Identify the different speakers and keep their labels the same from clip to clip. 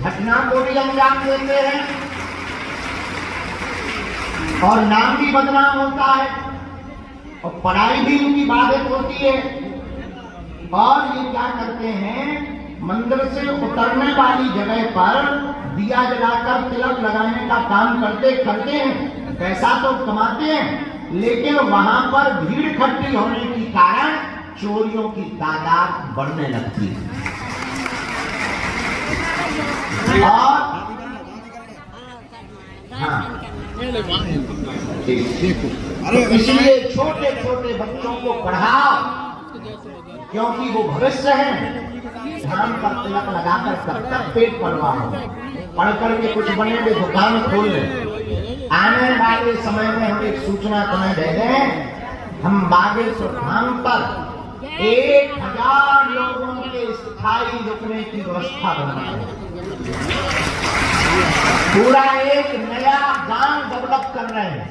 Speaker 1: घटना को भी अंजाम देते हैं और नाम भी बदनाम होता है और पढ़ाई भी उनकी बाधित होती है। और ये क्या करते हैं, मंदिर से उतरने वाली जगह पर दिया जलाकर तिलक लगाने का काम करते करते हैं, पैसा तो कमाते हैं, लेकिन वहां पर भीड़ इकट्ठी होने के कारण चोरियों की तादाद बढ़ने लगती है। और हाँ, इसलिए छोटे छोटे बच्चों को पढ़ाओ, क्योंकि वो भविष्य है। धाम का तिलक लगाकर तब तक पेट पलवाओ, पढ़ करके कुछ बने भी दुकान खोल ले। आने वाले समय में हम एक सूचना तुम्हें दे दें, हम बागेश्वर धाम पर 1000 लोगों के स्थायी रुकने की व्यवस्था बनाएंगे। पूरा एक नया गांव डेवलप कर रहे हैं।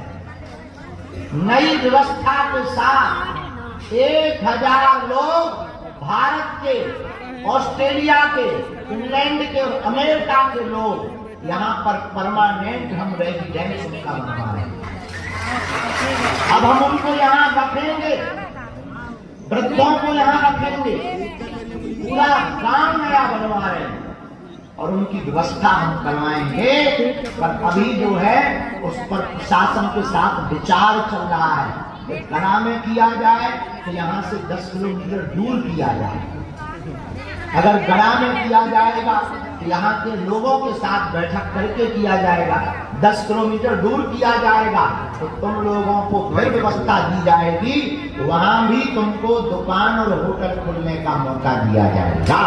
Speaker 1: नई व्यवस्था के साथ 1000 लोग भारत के, ऑस्ट्रेलिया के, इंग्लैंड के और अमेरिका के लोग यहाँ पर परमानेंट हम रेजिडेंस उनका बनवा रहे हैं। अब हम उनको यहाँ रखेंगे, वृद्धों को यहाँ रखेंगे, पूरा गांव नया बनवा रहे हैं और उनकी व्यवस्था हम करवाएंगे। पर अभी जो है उस पर प्रशासन के साथ विचार चल रहा है। गड़ा में किया जाए तो यहाँ से 10 किलोमीटर दूर किया जाए। अगर गड़ा में किया जाएगा तो यहाँ के लोगों के साथ बैठक करके किया जाएगा। 10 किलोमीटर दूर किया जाएगा तो तुम लोगों को फिर व्यवस्था दी जाएगी, वहां भी तुमको दुकान और होटल खोलने का मौका दिया जाएगा।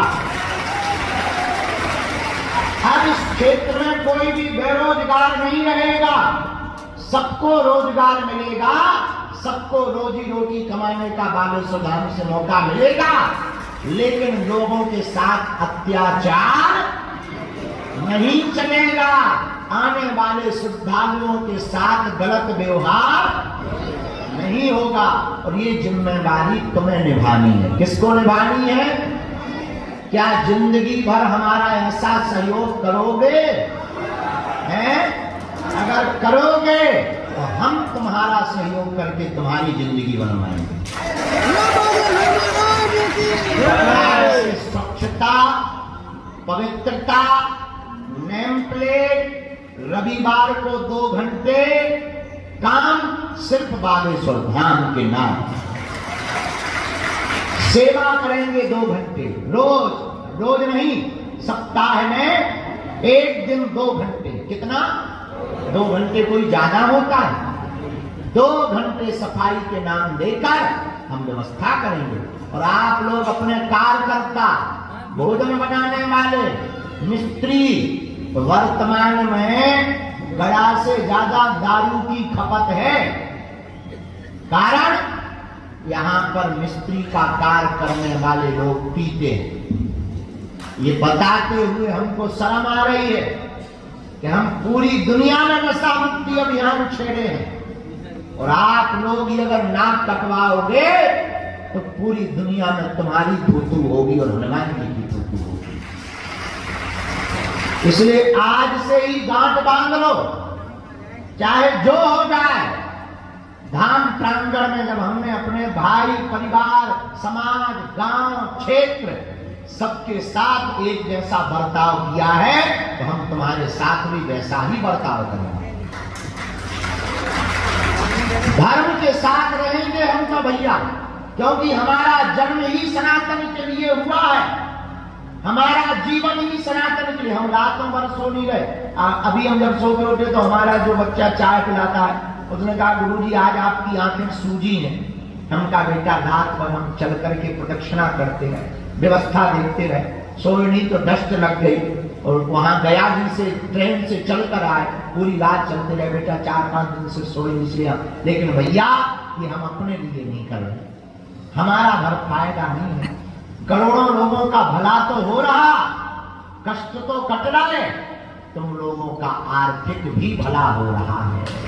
Speaker 1: अब इस क्षेत्र में कोई भी बेरोजगार नहीं रहेगा, सबको रोजगार मिलेगा, सबको रोजी रोटी कमाने का बागेश्वर धाम से मौका मिलेगा। लेकिन लोगों के साथ अत्याचार नहीं चलेगा, आने वाले श्रद्धालुओं के साथ गलत व्यवहार नहीं होगा। और ये जिम्मेदारी तुम्हें निभानी है। किसको निभानी है? क्या जिंदगी भर हमारा ऐसा सहयोग करोगे? हैं? अगर करोगे तो हम तुम्हारा सहयोग करके तुम्हारी जिंदगी बनवाएंगे। स्वच्छता, पवित्रता, नेम प्लेट, रविवार को 2 घंटे काम सिर्फ बागेश्वर धाम के नाम। सेवा करेंगे 2 घंटे रोज, रोज नहीं, सप्ताह में 1 दिन 2 घंटे। कितना? 2 घंटे कोई ज्यादा होता है? 2 घंटे सफाई के नाम देकर हम व्यवस्था करेंगे। और आप लोग अपने कार्यकर्ता, भोजन बनाने वाले, मिस्त्री, वर्तमान में गड़ा से ज्यादा दारू की खपत है। कारण यहाँ पर मिस्त्री का कार्य करने वाले लोग पीते हैं। ये बताते हुए हमको शर्म आ रही है कि हम पूरी दुनिया में नशा मुक्ति अभियान छेड़े हैं, और आप लोग ये अगर नाक कटवाओगे तो पूरी दुनिया में तुम्हारी थूथू होगी और हनुमान जी की थूथू होगी। इसलिए आज से ही गांठ बांध लो, चाहे जो हो जाए। धाम प्रांगण में जब हमने अपने भाई, परिवार, समाज, गांव, क्षेत्र सबके साथ एक जैसा बर्ताव किया है, तो हम तुम्हारे साथ भी वैसा ही बर्ताव करेंगे। धर्म के साथ रहेंगे हम तो भैया, क्योंकि हमारा जन्म ही सनातन के लिए हुआ है, हमारा जीवन ही सनातन के लिए। हम रातों भर सो नहीं रहे। अभी हम जब सो के उठे तो हमारा जो बच्चा चाय पिलाता है उसने कहा, गुरुजी आज आपकी आंखें सूजी हैं। हम कहा, बेटा रात भर हम चल करके प्रदक्षिणा करते रहे, व्यवस्था देखते रहे, सोए नहीं तो डस्ट लग गई। और वहां गया जी से ट्रेन से चलकर आए, पूरी रात चलते रहे बेटा, 4-5 दिन से सोए इसलिए। लेकिन भैया ये हम अपने लिए नहीं कर रहे, हमारा भर फायदा नहीं है। करोड़ों लोगों का भला तो हो रहा, कष्ट तो कट रहा है, तुम लोगों का आर्थिक भी भला हो रहा है,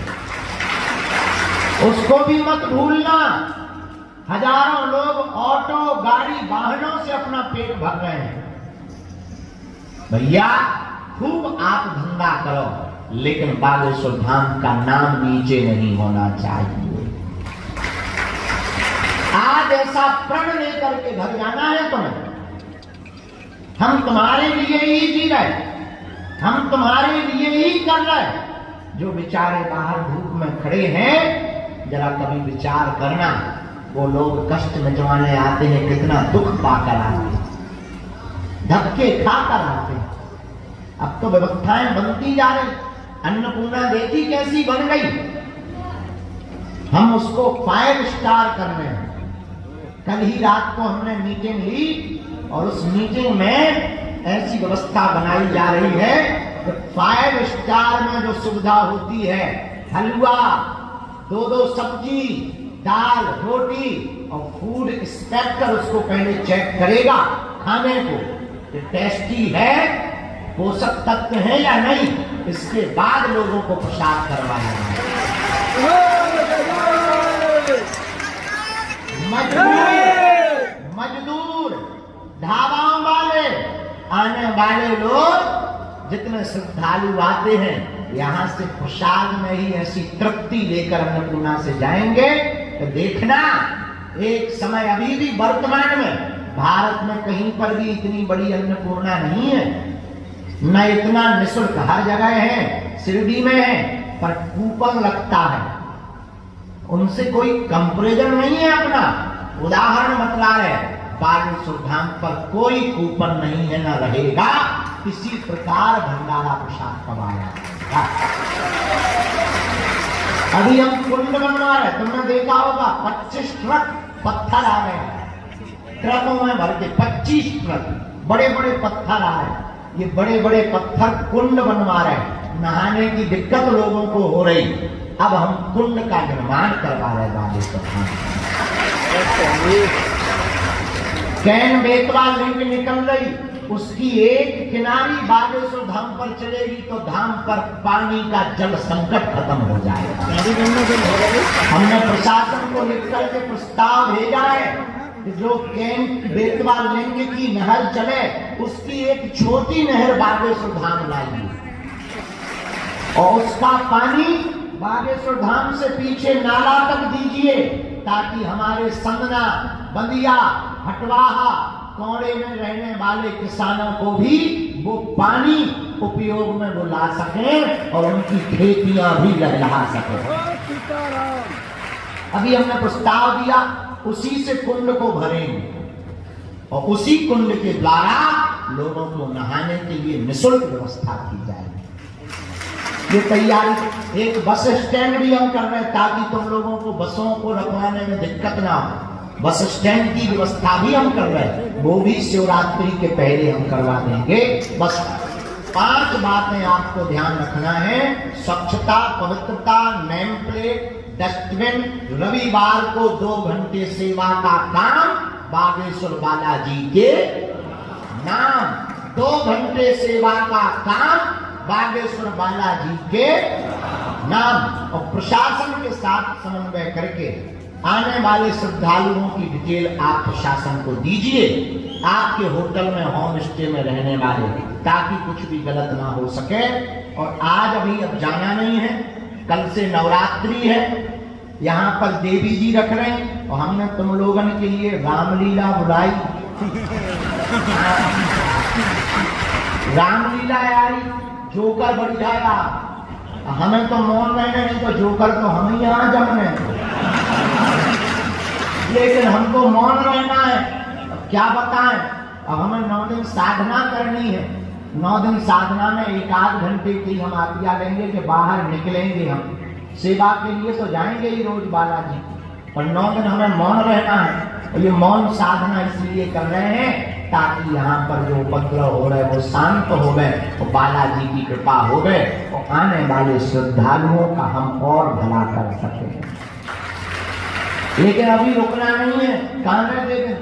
Speaker 1: उसको भी मत भूलना। हजारों लोग ऑटो, गाड़ी, वाहनों से अपना पेट भर रहे हैं। भैया खूब आप धंधा करो, लेकिन बागेश्वर धाम का नाम नीचे नहीं होना चाहिए। आज ऐसा प्रण लेकर के घर जाना है तुम्हें, हम तुम्हारे लिए ही जी रहे, हम तुम्हारे लिए ही कर रहे। जो बेचारे बाहर धूप में खड़े हैं, जरा कभी विचार करना, वो लोग कष्ट में जमाने आते हैं, कितना दुख पाकर आते हैं, धक्के खाकर आते हैं। अब तो व्यवस्थाएं बनती जा रही, अन्नपूर्णा देखी कैसी बन गई, हम उसको 5 स्टार कर रहे हैं। कल ही रात को हमने मीटिंग ली और उस मीटिंग में ऐसी व्यवस्था बनाई जा रही है कि 5 स्टार में जो सुविधा होती है, हलवा, 2 सब्जी, दाल, रोटी, और फूड इंस्पेक्टर उसको पहले चेक करेगा खाने को कि टेस्टी है, पोषक तत्व है या नहीं, इसके बाद लोगों को प्रसाद करवाया जाए। मजदूर, ढाबाओं वाले, आने वाले लोग जितने श्रद्धालु आते हैं, यहाँ से प्रसाद में ही ऐसी तृप्ति लेकर अन्नपूर्णा से जाएंगे तो देखना, एक समय अभी भी वर्तमान में भारत में कहीं पर भी इतनी बड़ी अन्नपूर्णा नहीं है, न इतना निःशुल्क, हर जगह है, शिरडी में है, पर कूपन लगता है, उनसे कोई कंपैरिजन नहीं है। अपना उदाहरण बतला रहे, बागेश्वर धाम पर कोई कूपन नहीं है, न रहेगा। किसी प्रकार भंडारा प्रसाद कमाया। अभी हम कुंड बनवा रहे, तुमने देखा होगा 25 ट्रक पत्थर आ गए, ट्रकों में भर के 25 ट्रक बड़े बड़े पत्थर आ रहे। ये बड़े बड़े पत्थर कुंड बनवा रहे, नहाने की दिक्कत लोगों को हो रही, अब हम कुंड का निर्माण करवा रहे बागेश्वर धाम। कैन बेतवा लिंक निकल रही, उसकी एक किनारी बागेश्वर धाम पर चलेगी तो धाम पर पानी का जल संकट खत्म हो जाएगा। हमने प्रशासन को लिख करके प्रस्ताव भेजा है कि जो कैन बेतवा लिंक की नहर चले, उसकी एक छोटी नहर बागेश्वर धाम लाइए और उसका पानी बागेश्वर धाम से पीछे नाला तक दीजिए, ताकि हमारे संगना, बंदिया, हटवाहा, कोड़े में रहने वाले किसानों को भी वो पानी उपयोग में वो ला सकें और उनकी खेतियां भी लहला सकें। अभी हमने प्रस्ताव दिया, उसी से कुंड को भरेंगे और उसी कुंड के द्वारा लोगों को नहाने के लिए निःशुल्क व्यवस्था की जाएगी। ये तैयारी, एक बस स्टैंड भी हम कर रहे हैं ताकि तुम लोगों को बसों को रखवाने में दिक्कत ना हो। बस स्टैंड की व्यवस्था भी हम कर रहे हैं, वो भी शिवरात्रि के पहले हम करवा देंगे। बस 5 बातें आपको ध्यान रखना है, स्वच्छता, पवित्रता, नेम प्लेट, डस्टबिन, रविवार को 2 घंटे सेवा का काम बागेश्वर बालाजी के नाम, 2 घंटे सेवा का काम बागेश्वर बालाजी के नाम, और प्रशासन के साथ समन्वय करके आने वाले श्रद्धालुओं की डिटेल आप प्रशासन को दीजिए, आपके होटल में, होम स्टे में रहने वाले, ताकि कुछ भी गलत ना हो सके। और आज अभी अब जाना नहीं है, कल से नवरात्रि है, यहाँ पर देवी जी रख रहे हैं और हमने तुम लोगों के लिए रामलीला बुलाई। रामलीला आई, जोकर बढ़ जाएगा, हमें तो मौन रहने, नहीं तो जोकर तो हम ही यहाँ जमने, लेकिन हमको मौन रहना है। अब क्या बताएं, अब हमें 9 दिन साधना करनी है। 9 दिन साधना में 1-8 घंटे की हम आज्ञा लेंगे कि बाहर निकलेंगे, हम सेवा के लिए तो जाएंगे ही रोज बालाजी, पर 9 दिन हमें मौन रहना है। और ये मौन साधना इसलिए कर रहे हैं ताकि यहाँ पर जो उपद्रव हो रहे वो शांत हो गए और बालाजी की कृपा हो गए और आने वाले श्रद्धालुओं का हम और भला कर सके। लेकिन अभी रुकना नहीं है, कहाँ गए देखें,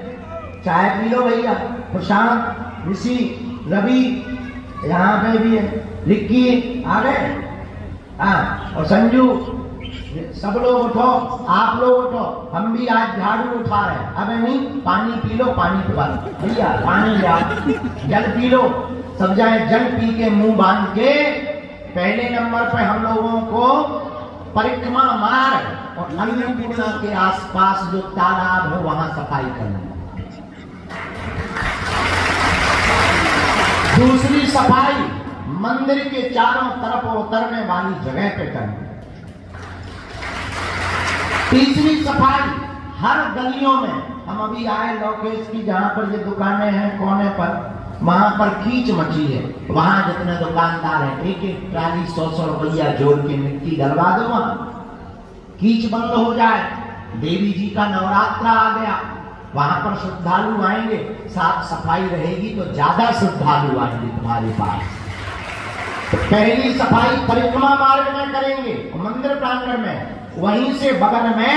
Speaker 1: चाय पी लो भैया, प्रशांत, ऋषि, रवि यहाँ पे भी है, लिक्की आ गए, हाँ, और संजू, सब लोग उठो, आप लोग उठो, हम भी आज झाड़ू उठा रहे हैं। अबे नहीं, पानी पी लो, पानी पिला भैया, पानी ले, जल पी लो, सब जाए जल पी के मुंह बांध के पहले नंबर पे हम लोगों को परिक्रमा मार्ग और अन्नपूर्णा के आसपास जो तालाब है वहां सफाई करना। दूसरी सफाई मंदिर के चारों तरफ उतरने वाली जगह पे करनी। तीसरी सफाई हर गलियों में, हम अभी आए लोकेश की जहां पर ये दुकानें हैं कोने पर, वहां पर कीच मची है, वहां जितने दुकानदार हैं एक एक ट्राली 100-100 रुपया जोड़ के मिट्टी डलवा दो, वहां कीच बंद हो जाए। देवी जी का नवरात्र आ गया, वहां पर श्रद्धालु आएंगे, साफ सफाई रहेगी तो ज्यादा श्रद्धालु आएंगे तुम्हारे पास। तो पहली सफाई परिक्रमा मार्ग में करेंगे मंदिर प्रांगण में, वहीं से बगल में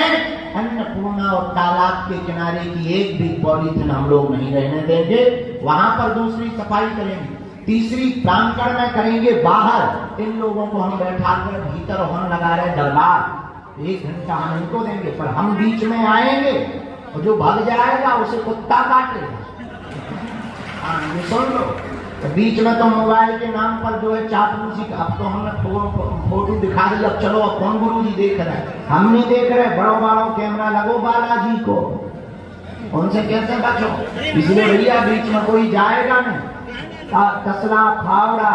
Speaker 1: अन्नपूर्णा और तालाब के किनारे की एक भी पॉलीथिन हम लोग नहीं रहने देंगे, वहां पर दूसरी सफाई करेंगे। तीसरी प्रांगण में करेंगे बाहर, इन लोगों को हम बैठा कर भीतर होने लगा रहे दरबार, 1 घंटा हम इनको देंगे, पर हम बीच में आएंगे और जो भाग जाएगा उसे कुत्ता काटेगा। ये सुन लो, तो बीच में तो मोबाइल के नाम पर जो है चापलूसी, अब तो हमने फोटो दिखा दी, अब चलो अब कौन गुरु जी देख रहे हैं, हम नहीं देख रहे, बड़ो कैमरा लगो बालाजी को, उनसे कैसे बचो। इसलिए भैया बीच में कोई जाएगा नहीं, तसला फावड़ा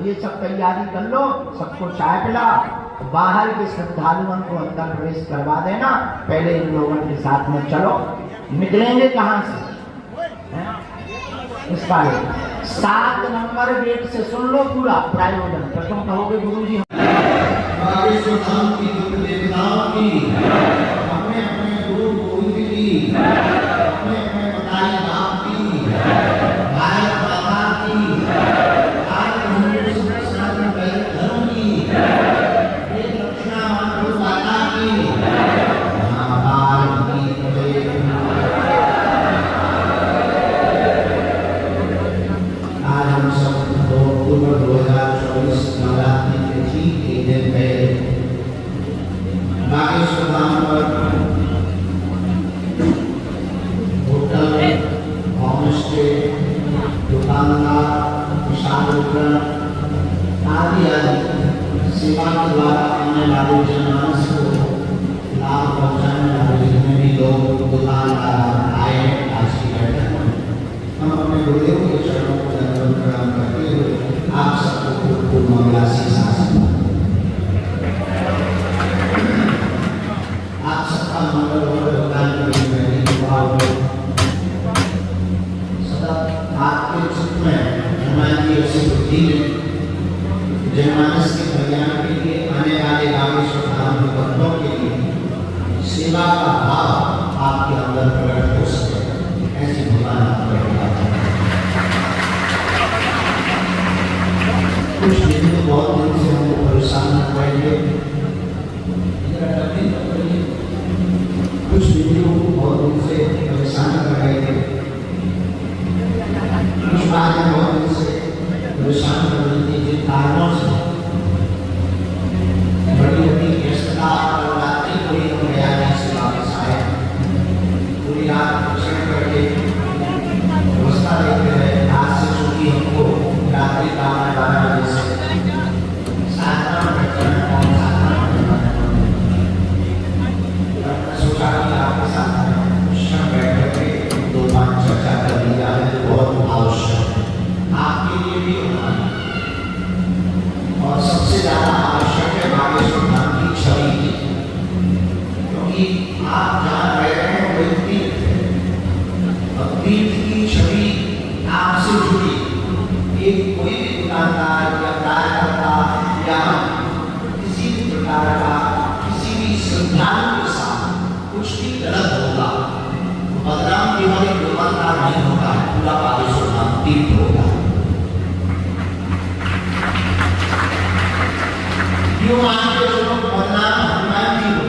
Speaker 1: ये सब तैयारी कर लो, सबको चाय पिला, बाहर के श्रद्धालुओं को अंदर प्रवेश करवा देना। पहले इन लोगों के साथ में चलो, निकलेंगे कहां से इस बारे 7 नंबर गेट से सुन लो पूरा प्रायोजन। प्रथम कहोगे गुरु जी हमने अपने गुरु गोविंद की, हमने अपने बताई बाप की, भारत माता की, भारत धर्म की, एक रक्षा माता की, महाभारत की अक्टूबर 2024 नवरात्रि के ठीक एक दिन पहले बागेश्वर धाम पर होटल, होमस्टे, दुकानदार, विशाल आदि सेवा के द्वारा आने वाले जनमानस को लाभ पहुँचाने वाले जितने भी लोग दुकानदार आए आज की बैठक में, हम अपने गुरुदेव के चरणों को दंडवत प्रणाम करते हुए आप सबको खूब मंगलासी शासन, आप सबका मंगल सदा आपके चित्त में हनुमान जी ऐसी बुद्धि में जनमानस के कल्याण के लिए आने वाले बागेश्वर धाम के भक्तों के लिए सेवा का भाव आपके अंदर प्रकट हो सके, ऐसी भगवान आपको कुछ दिन तो बहुत दिन से हमको परेशान करवाएंगे, कुछ वीडियो को बहुत दिन से परेशान करवाएंगे, कुछ बातें बहुत दिन से परेशान कर रही थी, जिन कारणों से बड़ी बड़ी व्यस्तता और रात्रि को ही हम गया से वापस आए, पूरी रात दर्शन करके व्यवस्था देखते रहे। आज से चूंकि हमको रात्रि का 12 बजे से 7 सोचा कि आपके साथ बैठ करके 2-5 चर्चा कर ली जाए तो बहुत आवश्यक है, आपके लिए भी होना है। और सबसे ज्यादा आवश्यक है बागेश्वर धाम की छवि की, क्योंकि आप जहाँ रह रहे हैं वो तीर्थ है, और तीर्थ की छवि आपसे जुड़ी। एक कोई भी दुकानदार या कार्यकर्ता या किसी भी प्रकार का किसी भी श्रद्धालु के साथ कुछ भी गलत होगा तो बदनाम केवल एक दुकानदार नहीं होगा, पूरा बागेश्वर धाम तीर्थ होगा। क्यों मानते हो लोग बदनाम हनुमान जी हो?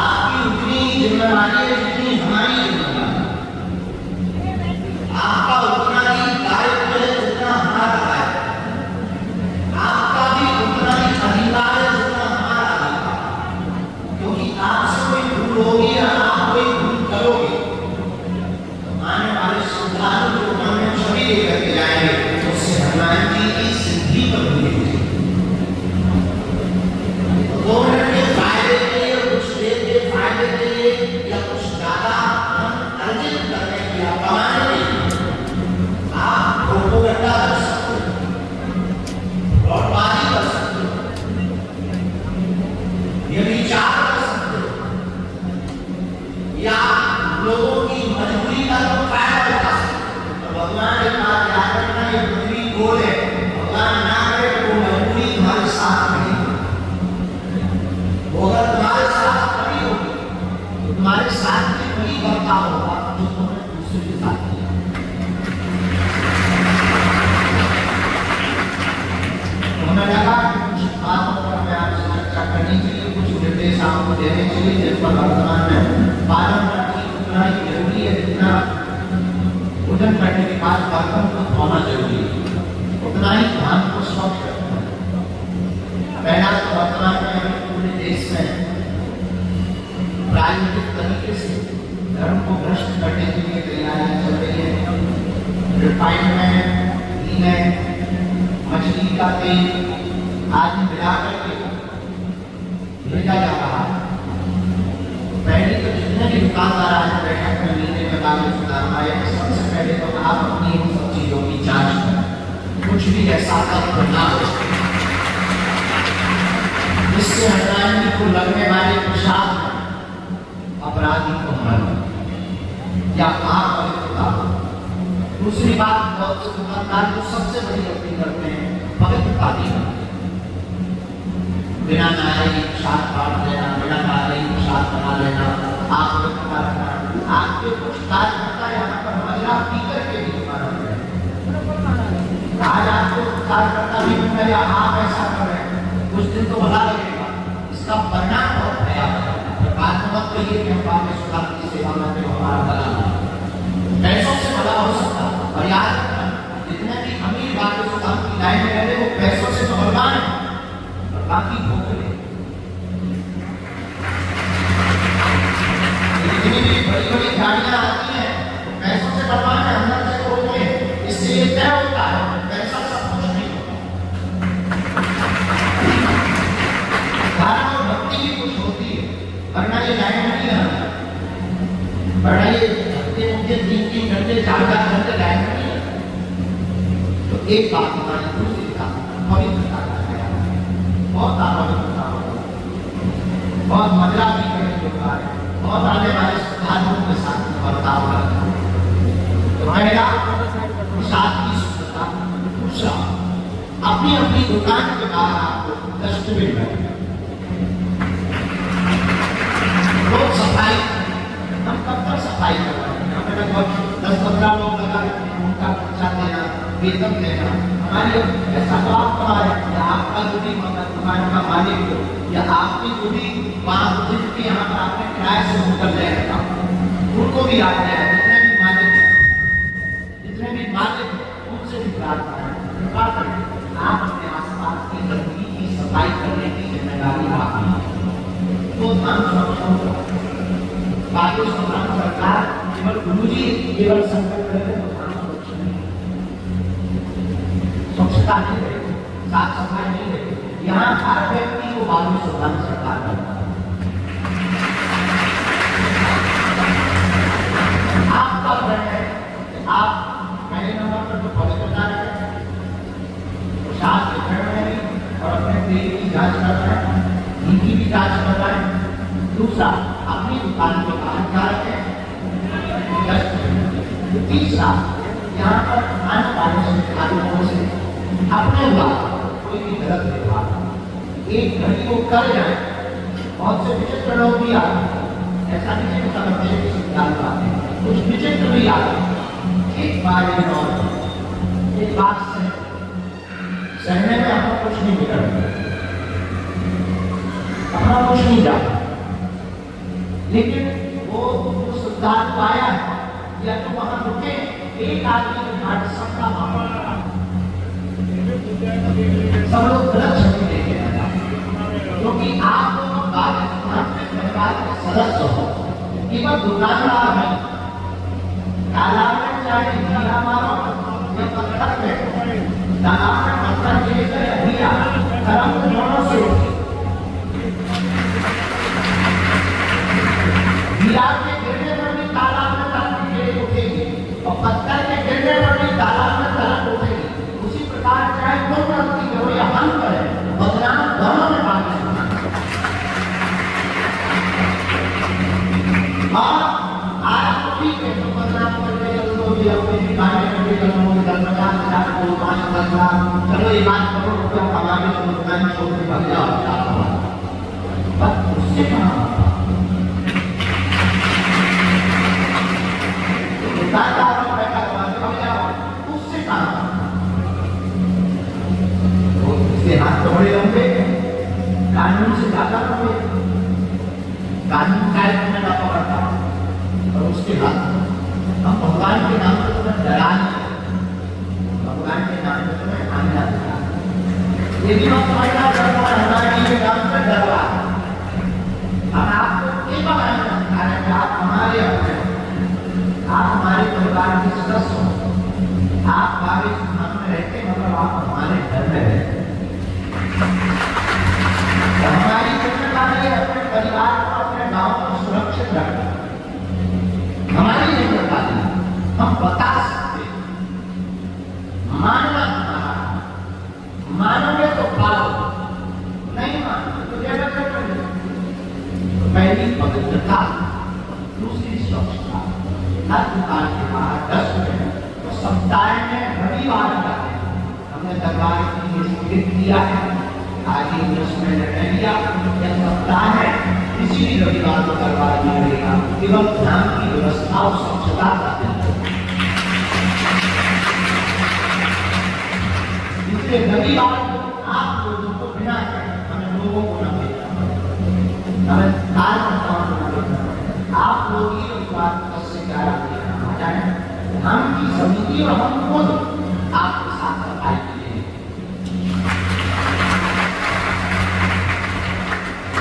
Speaker 1: आपकी उतनी जिम्मेदारी है जितनी हमारी जिम्मेदारी, आपका उतना ही दायित्व है जितना हमारा है, आपका भी उतना ही अधिकार है जितना हमारा अधिकार, क्योंकि आपसे कोई भूल होगी या आप कोई भूल करोगे तो आने वाले श्रद्धालु जो मन में छवि लेकर के जाएंगे में मछली का तेल आदि मिला करके भेजा जा रहा है। पहले तो जितने भी दुकानदार आज बैठक में मिलने के बाद सुधार आए, सबसे पहले तो आप अपनी इन सब चीजों की जांच करें, कुछ भी ऐसा तत्व ना हो जिससे हनुमान जी को लगने वाले प्रसाद अपराधी को मरण या आप पवित्रता। दूसरी बात, बहुत से दुकानदार जो सबसे बड़ी अपील करते हैं पवित्रता की, बिना नहाए प्रसाद काट लेना, बिना नहाए प्रसाद बना लेना, आप पवित्रता रखना। आपके कुछ कार्यकर्ता यहाँ पर मदिरा पी करके भी दुकान है। आज आपको कार्यकर्ता भी मिल गया, आप ऐसा कर रहे हैं, कुछ दिन तो भला लगेगा, इसका परिणाम बहुत भयावह है। बात मत कहिए कि हम बाकी सुधार की सेवा में तो हमारा भला नहीं, पैसों से भला हो सकता। और याद रखना, जितने भी अमीर बाकी सुधार की लाइन में रहते वो पैसों से तो बलवान है, और बाकी भोगले। जितनी भी बड़ी बड़ी गाड़ियां आती हैं वो पैसों से बलवान है, अंदर से भोगले। इससे ये तय होता है पैसा सब कुछ नहीं होता, धारणा और भक्ति भी कुछ होती है, वरना ये लाइन नहीं है। वरना ये मुझे 3-3 घंटे 4-4 घंटे लाइन नहीं है। तो एक बात हमारी दूसरी बात पवित्रता का है, बहुत पवित्रता बहुत मदिरा भी करने के बाद बहुत आने वाले साधनों के साथ बर्ताव करना। तो पहला प्रसाद की शुद्धता, दूसरा अपनी अपनी दुकान के बाहर आपको डस्टबिन रखना, रोज सफाई। हम कब तक सफाई करवाएंगे? लगभग 10-15 लोग लगा उनका खर्चा देना, वेतन देना, हमारी ऐसा तो आप कमाए या आपका जो भी दुकान का मालिक हो या आपकी जो भी वहाँ जिनकी यहाँ पर आपने किराए से होकर ले रखा उनको भी याद है। जितने भी मालिक उनसे भी प्रार्थना है, आप अपने आसपास की गंदगी की सफाई करने की जिम्मेदारी आपकी है। तो बाकी सरकार केवल गुरुजी केवल संकट करें तो स्वच्छता नहीं रहे, साफ सफाई नहीं रहे। यहाँ हर व्यक्ति को बालू सुधार सरकार करता है। आपका व्रत है, आप पहले नंबर पर तो पवित्रता रखें, प्रसाद वितरण में और अपने पेट की जांच कर रहे हैं, इनकी भी जांच कर रहे हैं। दूसरा, अपनी दुकान के बाहर क्या रखें। तीसरा, यहाँ पर आने वाले खाद्यों से अपने द्वारा कोई भी गलत व्यवहार एक घड़ी को कर जाए। बहुत से विचित्र लोग भी आते हैं, ऐसा नहीं है समझते कुछ विचित्र भी आते हैं। एक बार एक बात सहने में अपना कुछ नहीं बिगड़ता, अपना कुछ नहीं जाता, लेकिन वो सुधार पाया है या तो वहां रुके। एक आदमी के घाट सबका सब लोग गलत छवि देखे जाता, क्योंकि आप परिवार के सदस्य हो, केवल दुकानदार है। तालाब में चाहे हीरा मारो या पत्थर में, तालाब में पत्थर लेकर हीरा धर्म दोनों से हीरा के गिरने पर भी तालाब में तरफ उठेगी और पत्थर के गिरने पर भी तालाब में तरफ उठेगी। उसी प्रकार चाहे तुम गलती करो या हम करें, बदनाम दोनों में बाकी आज ठीक है तो बदनाम करके चलो भी अपने गाने करके चलो 50,000 को 5,000 चलो ये बात करो रुपया कमा के तुम दुकान छोड़ के भाग जाओ। बस उससे कहाँ उससे हाथ थोड़े लंबे, कानून से ज्यादा लंबे, कानून कायद करना पड़ता और उसके बाद हम भगवान के नाम पर तुम्हें डरा नहीं, भगवान के नाम पर तुम्हें आना दिया। यदि हम तुम्हारा भगवान के नाम पर डरवा, हम आपको केवल आप हमारे अपने, आप हमारे परिवार के सदस्य हो, आप हमारे स्थान में रहते घर में रहते हैं। हमारी जिम्मेदारी है अपने परिवार को, अपने गांव को सुरक्षित रखना। हमारी जिम्मेदारी, हम बता सकते मानना मानोगे तो पालो, नहीं मानोगे तो जगह करोगे। तो पहली पवित्रता, दूसरी स्वच्छता। हर दुकान के बाहर डस्टबिन, तो सप्ताह में रविवार का हमने दरबार की स्वीकृत किया है। आगे उसमें निर्णय लिया यह सप्ताह है, किसी भी रविवार को दरबार में रहेगा केवल ध्यान की व्यवस्था और स्वच्छता का दिन। इसलिए रविवार आप लोगों को बिना हमें लोगों को न भेजना, हमें कार्यकर्ताओं को न भेजना। आप लोग ही रविवार 10 से 11 आ जाए। हम की समिति और हम खुद आपके साथ सफाई के लिए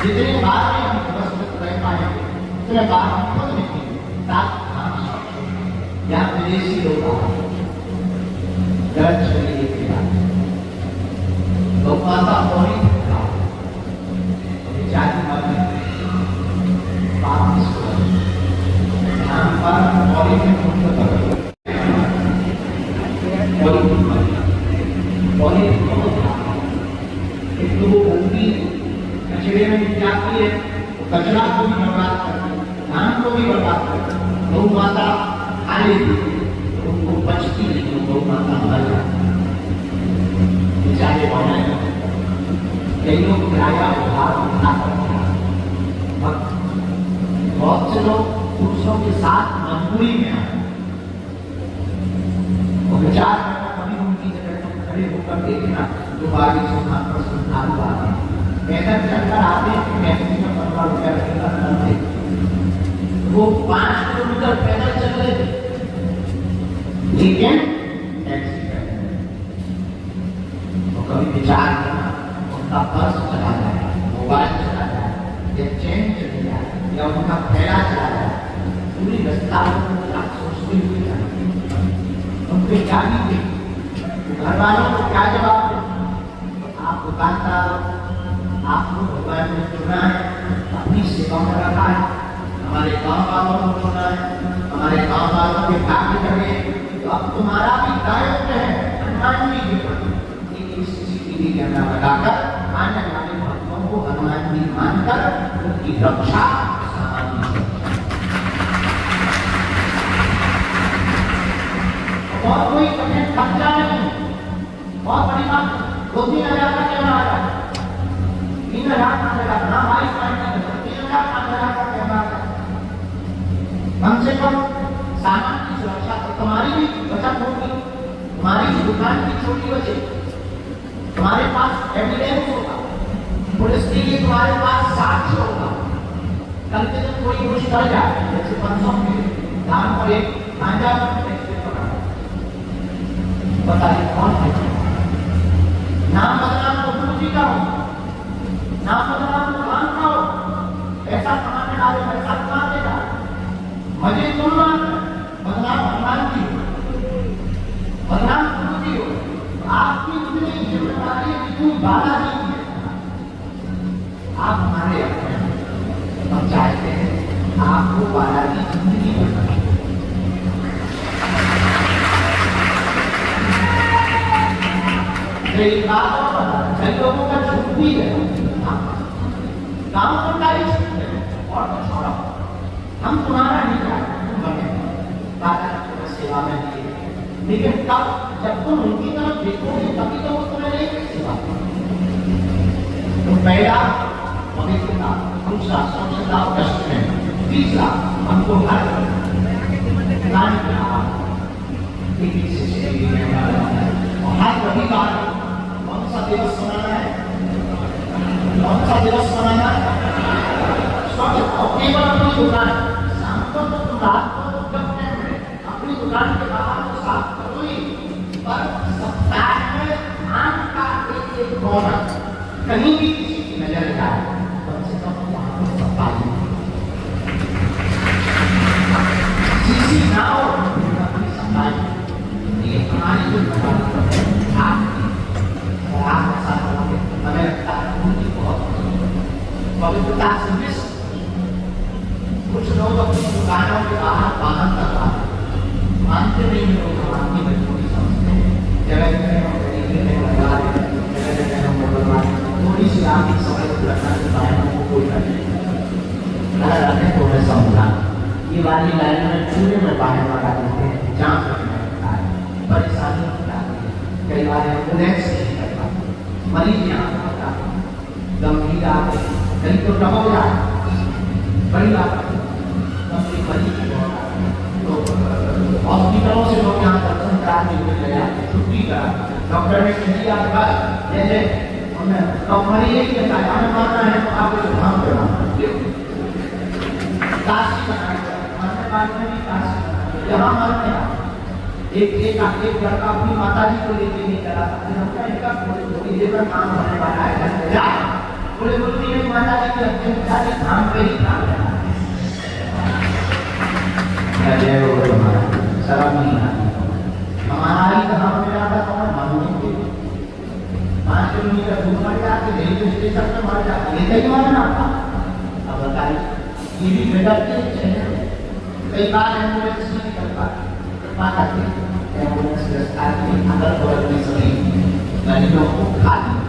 Speaker 1: जितने बार में हम व्यवस्थित रह पाएंगे उतने बार हम खुद नहीं ताकि यहाँ विदेशी लोग गलत शरीर के लोग माता पौड़ी जाति मत वापस यहाँ पर पौड़ी में कचरे में जाती है तो कचरा को भी बर्बाद करती है, धान को भी बर्बाद करती है। गौ माता खा लेती तो उनको बचती नहीं, तो गौ माता मर जाती बेचारे बनाए। कई लोग किराया उधार उठा करते हैं। बहुत से लोग पुरुषों के साथ मजबूरी में आए, विचार कभी उनकी जगह पर खड़े होकर देखना जो बागी सुना पर सुधार बात है। पैदल चलकर आते हैं, टैक्सी में 15 रुपया करते, वो 5 किलोमीटर पैदल चल रहे थे, लेकिन टैक्सी तो कभी विचार करना उनका पर्स चला जाए, मोबाइल चला जाए, या चेन चली जाए, या उनका थैला चला जाए, पूरी रास्ता सोचते हुए उनके क्या दी घर वालों को क्या जवाब दे। आप दुकानदार, आपको भगवान ने चुना है, अपनी सेवा में रखा है, हमारे गांव वालों को चुना है, हमारे गांव वालों के भाग्य करे, तो अब तुम्हारा भी दायित्व है हनुमान जी के CCTV कैमरा लगाकर आने वाले भक्तों को हनुमान जी मानकर उनकी रक्षा और कोई कठिन खर्चा नहीं, बहुत बड़ी बात। 2-3 हज़ार का कैमरा आ जाए, 3,000 का ना भाई 3,000 का कैमरा आ जाए। कम से कम सामान की सुरक्षा तो तुम्हारी भी बचत होगी, तुम्हारी दुकान की छोटी बचे, तुम्हारे पास एविडेंस होगा, पुलिस के लिए तुम्हारे पास साक्ष्य होगा। कल के दिन कोई कुछ कर जाए, जैसे 500 के दाम पर एक गांजा बताइए कौन है? नाम बदनाम तो गुरु जी का हो, नाम बदनाम तो भगवान का हो। पैसा कमाने वाले पैसा कमा देगा, मजे तुम बदनाम भगवान की हो, बदनाम गुरु जी हो। आपकी उतनी जिम्मेदारी है कि तुम बालाजी की आप हमारे अपने हम चाहते हैं आपको बालाजी जिंदगी बनाए। कई लोगों का झूठ भी है, गाँव का और तो छोड़ा, हम तुम्हारा नहीं चाहते, तुम बने सेवा में लिए, लेकिन तब जब तुम उनकी तरफ देखोगे तभी तो वो तुम्हें लेंगे सेवा। तो पहला पवित्रता, दूसरा स्वच्छता और डस्टबिन, तीसरा हमको हर हर रविवार कौन सा दिवस मनाना है, कौन सा दिवस मनाना है? स्वच्छता। केवल अपनी दुकान शाम को तो तुम रात को अपनी दुकान के बाहर तो साफ करो ही, पर सप्ताह में धान का एक कोना कहीं भी किसी की नजर जाए, कम से कम वहां पर सफाई किसी ना हो, अपनी सफाई ये हमारी जो मरीज यहाँ होता गंभीर आते कहीं तो टपक जाए बड़ी बात गंभीर मरीज तो हॉस्पिटलों से लोग यहाँ दर्शन कराने के लिए आते छुट्टी करा डॉक्टर ने कह दिया जैसे मरीज एक कहता है हमें मारना है तो आपको धाम करना काशी बनाना मारने भी काशी यहाँ मारने एक लड़का अपनी माता जी को लेके नहीं चला सकते इनका थोड़ी देर में काम होने वाला है बोले बोलती है माता जी की अत्यंत सारी धाम पे ही काम करना शर्म नहीं आती हमारा ही धाम में आता तो हम मानूंगे 5 किलोमीटर दूर मर जाते रेलवे स्टेशन में मर जाते ये कहीं मारना अब बताइए ये भी बेटा कई बार एम्बुलेंस नहीं निकल पाती एम्बुलेंस रास्ता के अगल बगल में सभी मरीजों को खाली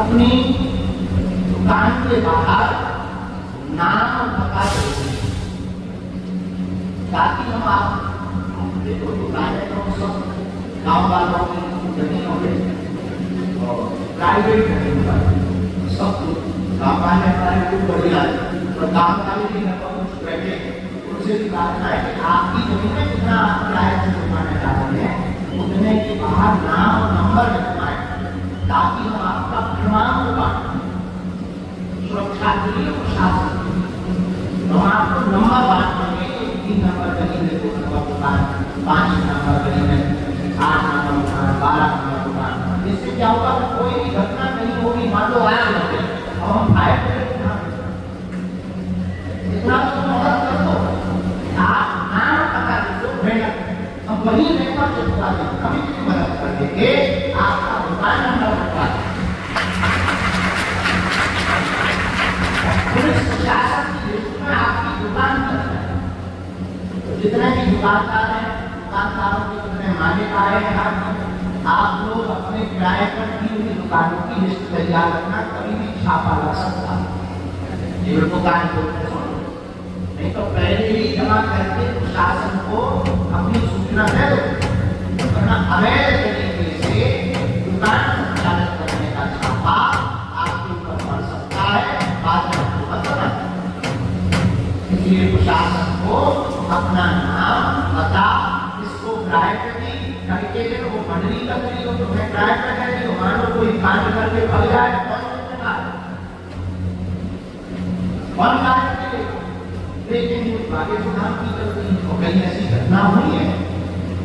Speaker 1: अपनी दुकान के बाहर नाम पता ताकि हम आप देखो दुकानें तो सब गाँव वालों की जमीनों में और प्राइवेट जमीन पर सब गाँव वाले प्राइवेट बढ़िया और गाँव वाले भी कुछ बैठे उनसे भी बात है कि आपकी जमीन में कितना आप किराए से जुर्माना डालेंगे उतने के बाहर नाम और नंबर लिखवाएं ताकि हम आपका प्रमाण होगा सुरक्षा के लिए प्रशासन हम आपको नंबर बांट देंगे 3 नंबर गली में 2 नंबर दुकान 5 नंबर गली में 8 नंबर दुकान 12 नंबर दुकान इससे क्या होगा कि कोई भी घटना नहीं होगी मान लो आया होते और हम फायर इतना तो मदद कर दो आप नाम पता लो मेहनत हम वही रेकॉर्ड से बता दें कभी भी मदद कर देंगे आपका दुकान नंबर बता पुलिस प्रशासन की लिस्ट में आपकी दुकान पर जितने भी दुकानदार हैं दुकानदारों के जितने मालिक आए हैं आप लोग अपने किराए पर की हुई दुकानों की लिस्ट तैयार रखना कभी भी छापा लग सकता है दुकान नहीं तो पहले ही जमा करके प्रशासन को अपनी सूचना दे दो वरना अवैध तरीके से दुकान संचालित करने का छापा आपके ऊपर पड़ सकता है बाद में आपको पता इसलिए प्रशासन को अपना नाम पता इसको प्राइवेटी करके वो मंडली कर दी हो तो मैं प्राइवेट कर दी मान लो कोई कांड करके भाग जाए कौन लेकिन आगे सुधार की गलती और कहीं ऐसी घटना हुई है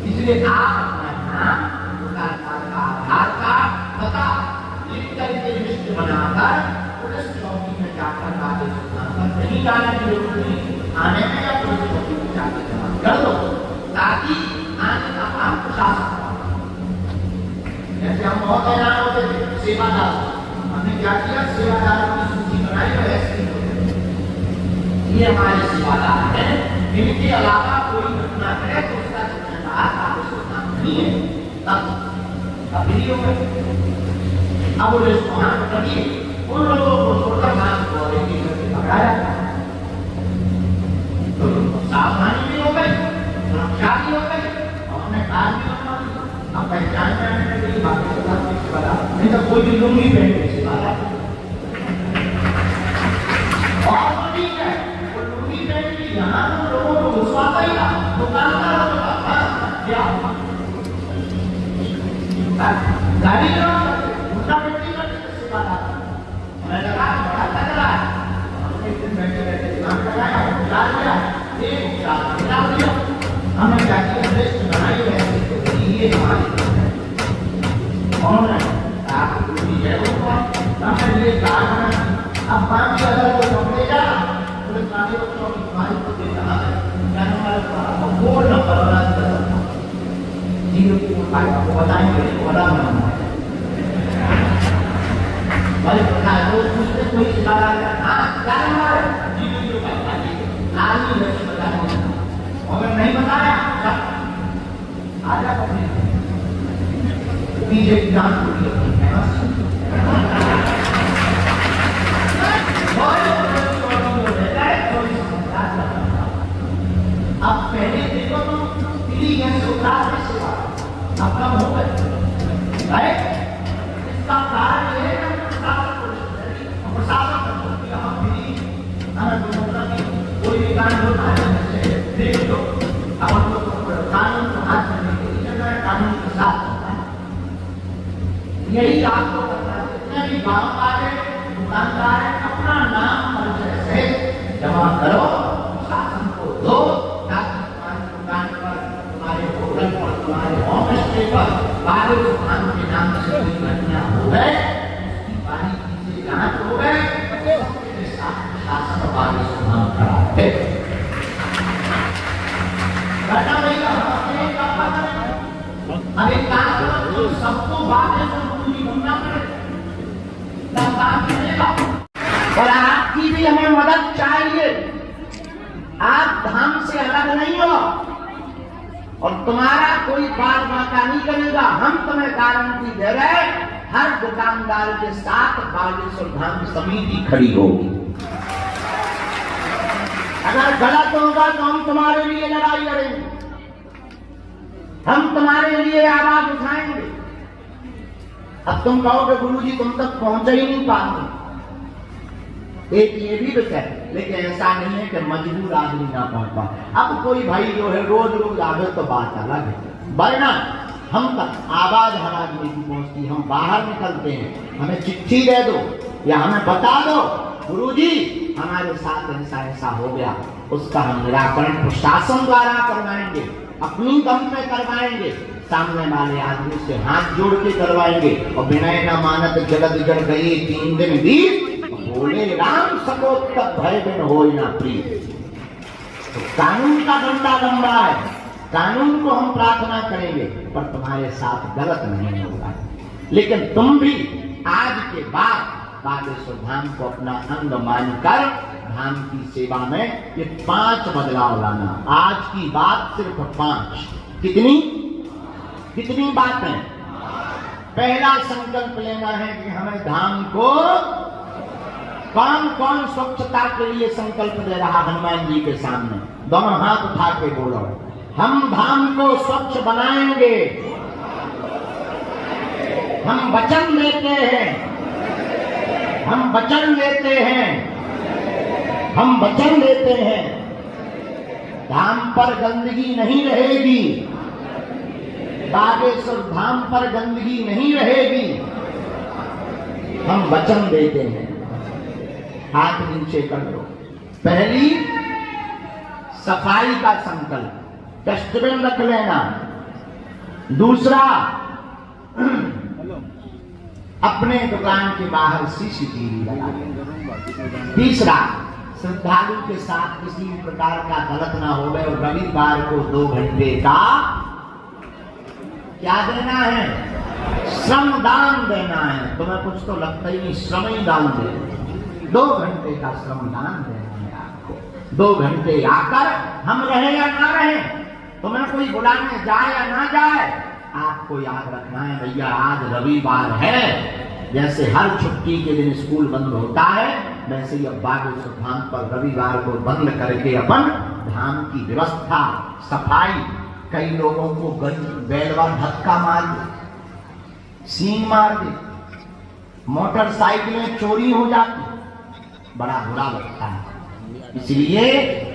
Speaker 1: इसलिए आप अपना नाम दुकानदार का आधार कार्ड पता लिख करके लिस्ट बनाकर पुलिस चौकी में जाकर आगे सुधार नहीं जाने की जरूरत नहीं आने में या पुलिस चौकी में जाकर जमा कर दो ताकि आने का काम प्रशासन जैसे हम बहुत हैरान होते थे सेवादार हमने क्या किया सेवादारों की सूची बनाई और ऐसी ये हमारे सेवादार है इनके अलावा कोई घटना करे तो उसका जिम्मेदार आपको नहीं है तब वीडियो में अब वो रेस्टोरेंट करिए उन लोगों को छोड़कर मास्क क्वालिटी करके पकड़ाया तो सावधानी भी हो गई सुरक्षा भी हो गई और हमने कार भी बनवा दी अब पहचान करने के लिए बाकी बता नहीं तो कोई भी लुंगी पहन के सेवादार और ठीक है यहाँ तो लोगों को घुसवाता ही था दुकानदार क्या गाड़ी उल्टा बैठी मैं लगा बड़ा तगड़ा है एक दिन बैठे बैठे दिमाग लगाया उतार दिया एक उतार दिया हमने क्या किया लिस्ट बनाई है ये हमारी कौन है आप ये हमने ये कार बना अब 5 हजार को पकड़ेगा पुलिस वाले को हमारी को देता है क्या हमारा वो नंबर बना देता जीरो की उपाय को बताएंगे बड़ा नाम वाले प्रकार रोज पूछते कोई सितारा हां क्या नंबर जीरो की उपाय आज ही नहीं बताया अगर नहीं बताया आजा पकड़े पीछे जान पूरी अब पहले देखो तो दिल्ली गैस उतार के सेवा अब कम हो गए, इसका कारण ये है कि प्रशासन हमें कोई भी कांड होता है देख लो, अब हम लोग कानून को हाथ में लेके कानून के साथ होता है। यही आपको करना है। जितने भी गाँव वाले दुकानदार है अपना नाम परिचय से जमा करो, शासन को दो, ताकि तुम्हारी दुकान पर, तुम्हारे होटल पर, तुम्हारे ऑफिस पर बाहर दुकान के नाम से कोई घटना हो गए, उसकी बारीकी से जांच हो गए, शासन बारी सुधार करा है। घटना नहीं का अब एक काम करो, तो सबको बातें तो पूरी बनना पड़ेगा, तब काम चलेगा। और आपकी भी हमें मदद चाहिए। आप धाम से अलग नहीं हो और तुम्हारा कोई बात बाका नहीं करेगा। हम तुम्हें गारंटी दे रहे, हर दुकानदार के साथ बागेश्वर धाम समिति खड़ी होगी। अगर गलत होगा तो हम तुम्हारे लिए लड़ाई लड़ेंगे, हम तुम्हारे लिए आवाज उठाएंगे। अब तुम कहोगे गुरुजी तुम तक पहुंच ही नहीं पाते, एक ये भी विषय, लेकिन ऐसा नहीं है कि मजबूर आदमी ना पहुंच पाए। अब कोई भाई जो है रोज रोज आवे तो बात अलग है, वरना हम तक आवाज हमारी नहीं पहुंचती। हम बाहर निकलते हैं, हमें चिट्ठी दे दो या हमें बता दो गुरुजी हमारे साथ ऐसा ऐसा हो गया, उसका हम निराकरण प्रशासन द्वारा करवाएंगे, अपनी दम पे करवाएंगे, सामने वाले आदमी से हाथ जोड़ के करवाएंगे। और विनय न मानत जगत जड़ गई 3 दिन बीत, बोले राम सकोत तक भय बिन होय ना प्रीत। तो कानून का डंडा लंबा है, कानून को हम प्रार्थना करेंगे पर तुम्हारे साथ गलत नहीं होगा। लेकिन तुम भी आज के बाद बागेश्वर धाम को अपना अंग मानकर धाम की सेवा में ये 5 बदलाव लाना। आज की बात सिर्फ 5। कितनी बातें? पहला संकल्प लेना है कि हमें धाम को कौन कौन स्वच्छता के लिए संकल्प ले रहा हनुमान जी के सामने? दोनों हाथ उठा के बोलो, हम धाम को स्वच्छ बनाएंगे। हम वचन देते हैं, हम वचन देते हैं, हम वचन देते हैं, धाम पर गंदगी नहीं रहेगी, बागेश्वर धाम पर गंदगी नहीं रहेगी। हम वचन देते हैं। हाथ नीचे कर लो। पहली सफाई का संकल्प, डस्टबिन रख लेना। दूसरा अपने दुकान के बाहर सीसीटीवी लगा लेना। तीसरा श्रद्धालु के साथ किसी भी प्रकार का गलत ना हो गए। और रविवार को 2 घंटे का क्या देना है? श्रम दान देना है। तुम्हें कुछ तो लगता ही नहीं, श्रम ही दान दे। 2 घंटे का श्रम दान देना है आपको। 2 घंटे आकर हम रहे या ना रहे, तुम्हें कोई बुलाने जाए या ना जाए, आपको याद रखना है भैया आज रविवार है। जैसे हर छुट्टी के दिन स्कूल बंद होता है, वैसे ही अब बागेश्वर धाम पर रविवार को बंद करके अपन धाम की व्यवस्था, सफाई। कई लोगों को बैलवा धक्का मार दे, सीन मार दे, मोटरसाइकिलें चोरी हो जाती, बड़ा बुरा लगता है। इसलिए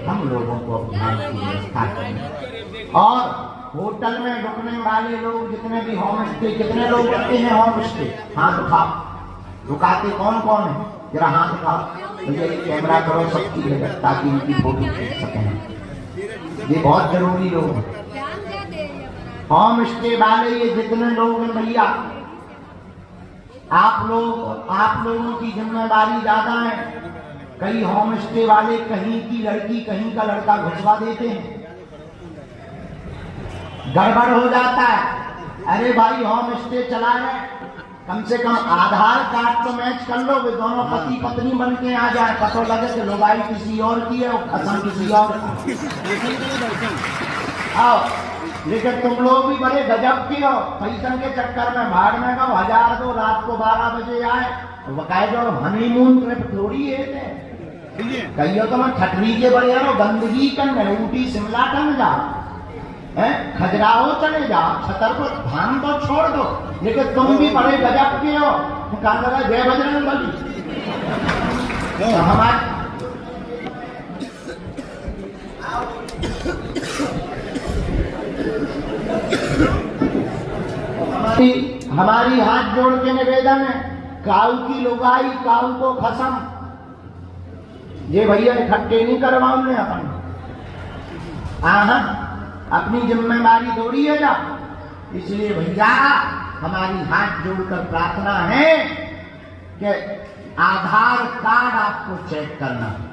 Speaker 1: हम लोगों को धाम की व्यवस्था करें। और होटल में रुकने वाले लोग जितने भी होम स्टे, कितने लोग रुकते हैं होम स्टे? हाथ उठाओ। रुकाते कौन कौन है? जरा हाथ उठाओ। मुझे कैमरा करो सबकी जगह ताकि इनकी फोटो खींच सकें। ये बहुत जरूरी लोग हैं। होम स्टे वाले ये जितने लोग हैं भैया, आप लोगों की जिम्मेदारी ज्यादा है। कई होम स्टे वाले कहीं की लड़की कहीं का लड़का घुसवा देते हैं, गड़बड़ हो जाता है। अरे भाई होम स्टे चला रहे, कम से कम आधार कार्ड तो मैच कर लो, वे दोनों पति पत्नी बन के आ जाए, पता लगे कि लोगाई किसी और की है और खत्म किसी और का। आओ, लेकिन तुम लोग भी बड़े गजब के हो, पैसा के चक्कर में भाग में गो 1000 दो, रात को 12 बजे आए। बकायदा हनीमून ट्रिप थोड़ी है, कहियो तो मैं ठटरी के बड़े हो गंदगी करने ऊटी शिमला टन जा खजुराहो चले जा छतरपुर धाम तो छोड़ दो, लेकिन तुम भी बड़े गजब के हो। कहा लगा जय बजरंग बली। हमारी हाथ जोड़ के निवेदन है, काऊ की लुगाई काऊ को खसम, ये भैया इकट्ठे नहीं करवाऊंगे अपन। अपनी जिम्मेदारी थोड़ी है जा, इसलिए भैया हमारी हाथ जोड़कर प्रार्थना है कि आधार कार्ड आपको चेक करना है,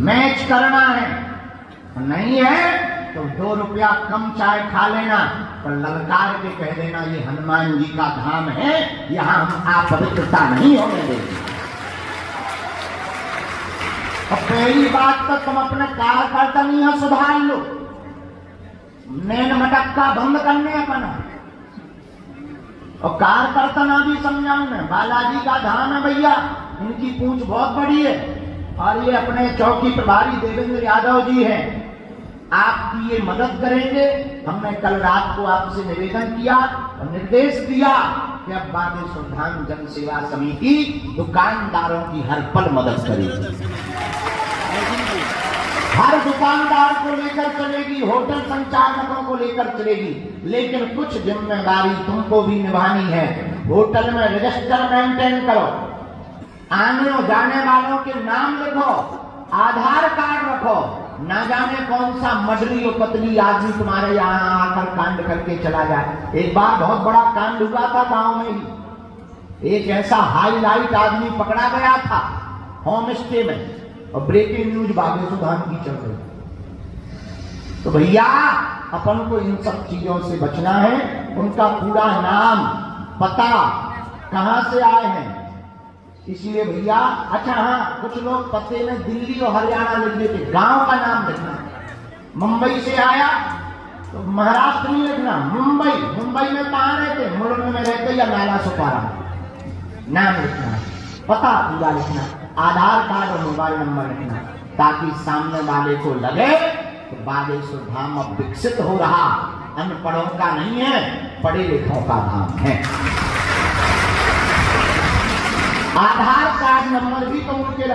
Speaker 1: मैच करना है, नहीं है तो 2 रुपया कम चाय खा लेना, पर ललकार के कह देना ये हनुमान जी का धाम है, यहां हम अपवित्रता नहीं होने देंगे। और पहली बात तो तुम अपने कार्यकर्ता नहीं सुधार लो, नैन मटक्का बंद करने अपना, और कार्यकर्ता ना भी समझाऊंगे बालाजी का धाम है भैया, इनकी पूंछ बहुत बड़ी है, और ये अपने चौकी प्रभारी देवेंद्र यादव जी हैं, आपकी ये मदद करेंगे। हमने कल रात को आपसे निवेदन किया और निर्देश दिया कि अब बागेश्वर धाम जन सेवा समिति दुकानदारों की हर पल मदद करेगी, हर दुकानदार को लेकर चलेगी, होटल संचालकों को लेकर चलेगी, लेकिन कुछ जिम्मेदारी तुमको भी निभानी है। होटल में रजिस्टर मेंटेन करो, आने जाने वालों के नाम लिखो, आधार कार्ड रखो, ना जाने कौन सा मडरी और पतली आदमी तुम्हारे यहाँ आकर कांड करके चला जाए। एक बार बहुत बड़ा कांड हुआ था गांव में ही, एक ऐसा हाईलाइट आदमी पकड़ा गया था होम स्टे में, और ब्रेकिंग न्यूज बागेश्वर धाम की चल रही। तो भैया अपन को इन सब चीजों से बचना है, उनका पूरा नाम पता कहां से आए हैं, इसलिए भैया अच्छा हाँ, कुछ लोग पते में दिल्ली और हरियाणा लिख देते, गांव का नाम लिखना। मुंबई से आया तो महाराष्ट्र नहीं लिखना, मुंबई, मुंबई में कहां रहते, मुलुंड में रहते या नाला सुपारा, नाम लिखना, पता पूरा लिखना, आधार कार्ड और मोबाइल नंबर लिखना, ताकि सामने वाले को लगे तो बागेश्वर धाम अब विकसित हो रहा, अनपढ़ों का नहीं है, पढ़े लिखों का धाम है। आधार कार्ड नंबर भी तो उनके रखना।